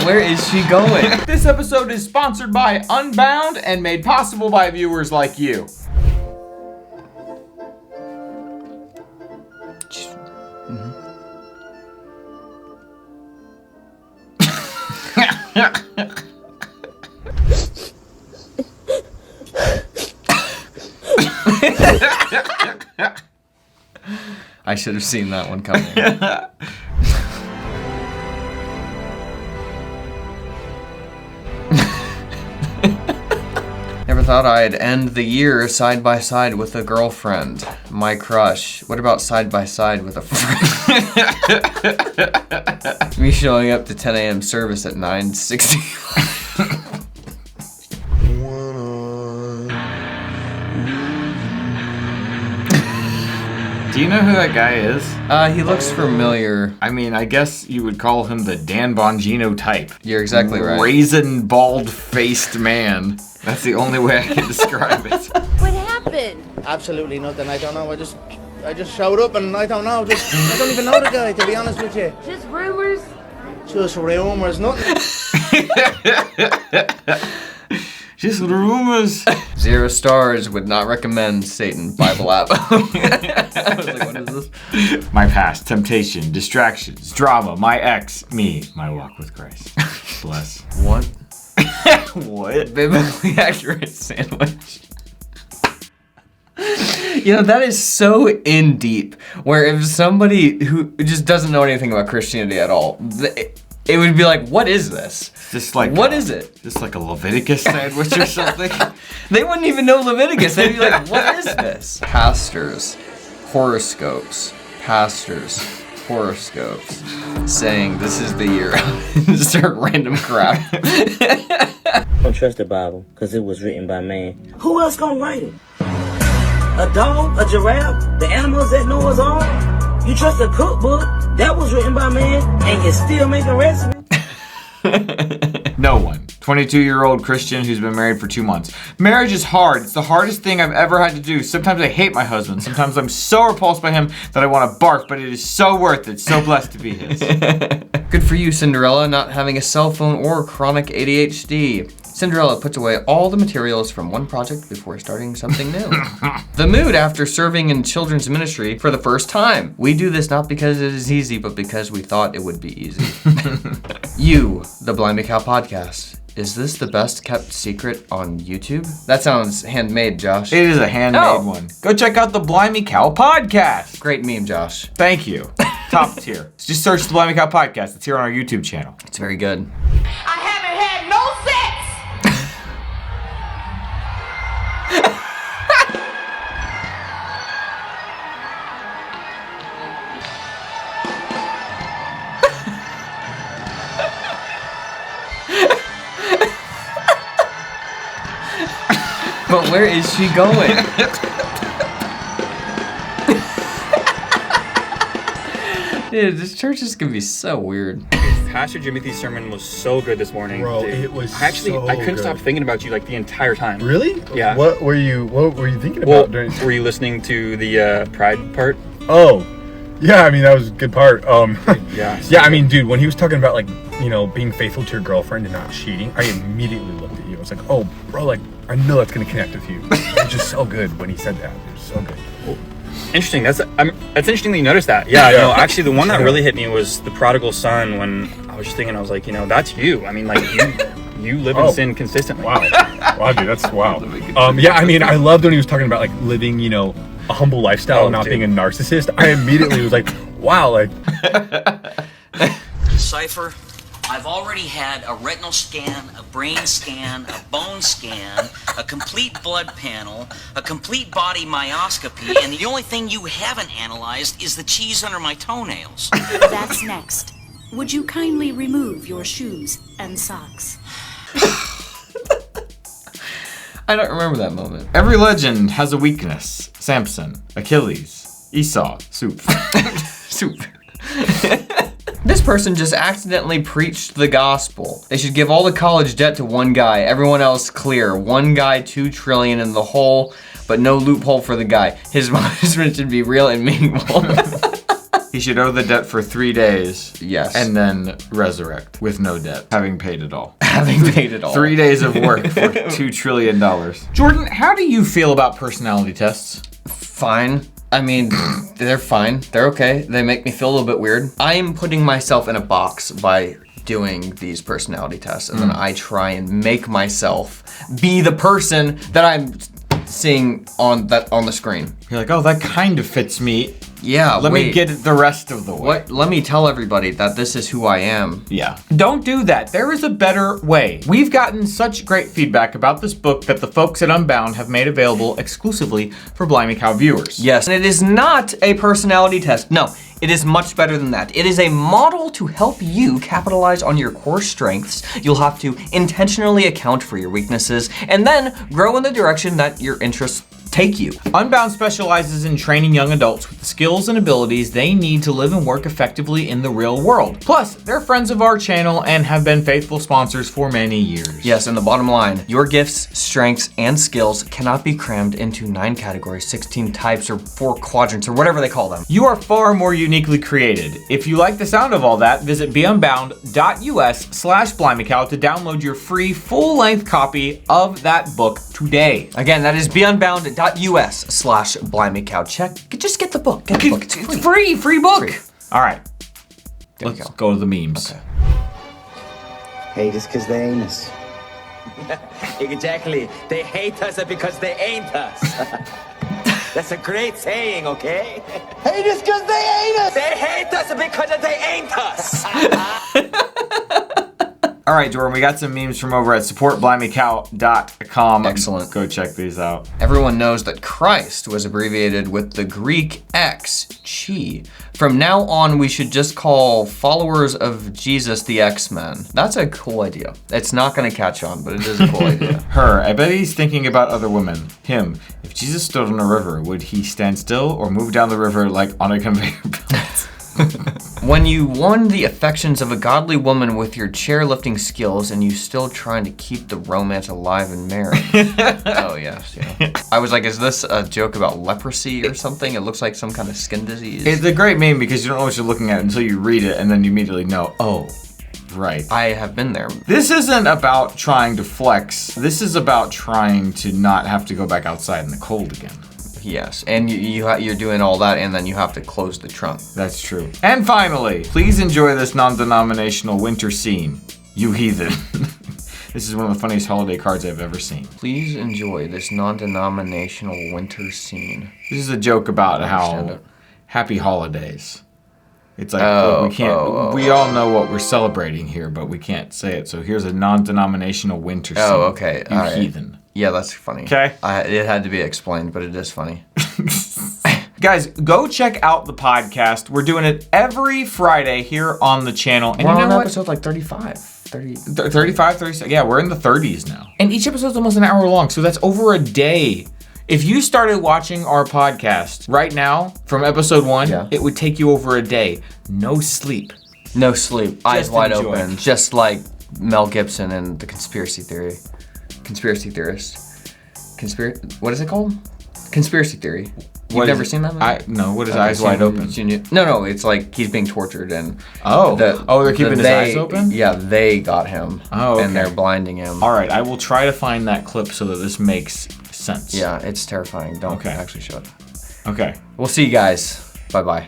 where is she going? This episode is sponsored by Unbound and made possible by viewers like you. I should have seen that one coming. Never thought I'd end the year side by side with a girlfriend. My crush. What about side by side with a friend? Me showing up to 10 a.m. service at 9:60. Do you know who that guy is? He looks familiar. I mean, I guess you would call him the Dan Bongino type. You're exactly right. Raisin, bald-faced man. That's the only way I can describe it. What happened? Absolutely nothing. I don't know. I just showed up and I don't know. I don't even know the guy, to be honest with you. Just rumors? Just rumors, nothing. Just rumors. 0 stars, would not recommend Satan Bible app. I was like, what is this? My past, temptation, distractions, drama, my ex, me, my walk with Christ. Bless. What? What? Biblically accurate sandwich. You know, that is so in deep, where if somebody who just doesn't know anything about Christianity at all, it would be like, what is this? Just like what is it? Just like a Leviticus sandwich or something? They wouldn't even know Leviticus. They'd be like, what is this? Pastors, horoscopes, saying this is the year. Start random crap. Don't trust the Bible, because it was written by man. Who else gonna write it? A dog, a giraffe, the animals at Noah's Ark? You trust a cookbook that was written by man and you're still making recipes? No one. 22-year-old Christian who's been married for 2 months. Marriage is hard. It's the hardest thing I've ever had to do. Sometimes I hate my husband. Sometimes I'm so repulsed by him that I want to bark, but it is so worth it. So blessed to be his. Good for you, Cinderella, not having a cell phone or chronic ADHD. Cinderella puts away all the materials from one project before starting something new. The mood after serving in children's ministry for the first time. We do this not because it is easy, but because we thought it would be easy. You, the Blimey Cow podcast. Is this the best kept secret on YouTube? That sounds handmade, Josh. It is a handmade one. Go check out the Blimey Cow podcast. Great meme, Josh. Thank you. Top tier. Just search the Blimey Cow podcast. It's here on our YouTube channel. It's very good. I haven't had no sex! But where is she going? Dude, this church is gonna be so weird. Pastor Jimothy's sermon was so good this morning. Bro, dude. it was I couldn't good. stop thinking about you like the entire time. Really? Yeah. What were you thinking Well, about during? were you listening to the Pride part? Oh, yeah. I mean, that was a good part. Yeah. Yeah. I mean, dude, when he was talking about being faithful to your girlfriend and not cheating, I immediately looked at you. I was like, oh, bro, like I know that's gonna connect with you. It was just so good when he said that. It was so good. Interesting. That's interesting that you noticed that. Yeah. No, actually, the one that really hit me was the prodigal son. When I was just thinking, I was like, that's you. I mean, like you live in sin consistently. Wow, dude, that's wow. Yeah, I mean, I loved when he was talking about like living, a humble lifestyle, and not being a narcissist. I immediately was like, wow, like. Cypher, I've already had a retinal scan, a brain scan, a bone scan, a complete blood panel, a complete body myoscopy, and the only thing you haven't analyzed is the cheese under my toenails. That's next. Would you kindly remove your shoes and socks? I don't remember that moment. Every legend has a weakness. Samson, Achilles, Esau, soup. Soup. This person just accidentally preached the gospel. They should give all the college debt to one guy, everyone else clear. One guy, $2 trillion in the hole, but no loophole for the guy. His punishment should be real and meaningful. He should owe the debt for 3 days. Yes. And then resurrect with no debt, having paid it all. Having paid it all. 3 days of work for $2 trillion. Jordan, how do you feel about personality tests? Fine. I mean, they're fine. They're okay. They make me feel a little bit weird. I'm putting myself in a box by doing these personality tests, and then I try and make myself be the person that I'm seeing on the screen. You're like, oh, that kind of fits me. Yeah, Let me get it the rest of the way. What? Let me tell everybody that this is who I am. Yeah. Don't do that. There is a better way. We've gotten such great feedback about this book that the folks at Unbound have made available exclusively for Blimey Cow viewers. Yes, and it is not a personality test. No, it is much better than that. It is a model to help you capitalize on your core strengths. You'll have to intentionally account for your weaknesses and then grow in the direction that your interests take you. Unbound specializes in training young adults with the skills and abilities they need to live and work effectively in the real world. Plus, they're friends of our channel and have been faithful sponsors for many years. Yes, and the bottom line, your gifts, strengths, and skills cannot be crammed into 9 categories, 16 types, or 4 quadrants, or whatever they call them. You are far more uniquely created. If you like the sound of all that, visit beunbound.us/BlimeyCow to download your free full-length copy of that book today. Again, that is beunbound.us/BlimeyCow. Just get the book. Get the book. It's free. Free book. Free. All right. There we Let's go. go to the memes. Okay. Hate us because they ain't us. Exactly. They hate us because they ain't us. That's a great saying, okay? Hate us because they ain't us. They hate us because they ain't us. All right, Jordan, we got some memes from over at supportblimeycow.com. Excellent. Go check these out. Everyone knows that Christ was abbreviated with the Greek X, chi. From now on, we should just call followers of Jesus the X-Men. That's a cool idea. It's not gonna catch on, but it is a cool idea. Her, I bet he's thinking about other women. Him, if Jesus stood on a river, would he stand still or move down the river like on a conveyor belt? When you won the affections of a godly woman with your chairlifting skills and you still trying to keep the romance alive in marriage. Oh, yes, yeah. I was like, is this a joke about leprosy or something? It looks like some kind of skin disease. It's a great meme because you don't know what you're looking at until you read it and then you immediately know, oh, right. I have been there. This isn't about trying to flex. This is about trying to not have to go back outside in the cold again. Yes, and you're doing all that and then you have to close the trunk. That's true. And finally, please enjoy this non-denominational winter scene, you heathen. This is one of the funniest holiday cards I've ever seen. Please enjoy this non-denominational winter scene. This is a joke about how happy holidays. It's like, look, we can't, we all know what we're celebrating here, but we can't say it. So here's a non-denominational winter scene. Oh, okay. You All right. heathen. Yeah, that's funny. Okay. It had to be explained, but it is funny. Guys, go check out the podcast. We're doing it every Friday here on the channel. And We're you know on what? episode like 35. 35, 36. Yeah, we're in the 30s now. And each episode's almost an hour long, so that's over a day. If you started watching our podcast right now from episode 1, it would take you over a day. No sleep. No sleep. Eyes wide enjoy. open. Just like Mel Gibson and the conspiracy theorist. What is it called? Conspiracy theory. You've never seen that movie? No, what is Eyes Wide Open? No, it's like he's being tortured and... they're keeping his eyes open? Yeah, they got him. Oh, okay. And they're blinding him. All right, I will try to find that clip so that this makes sense. Yeah, it's terrifying. Don't actually show it. Okay. We'll see you guys. Bye-bye.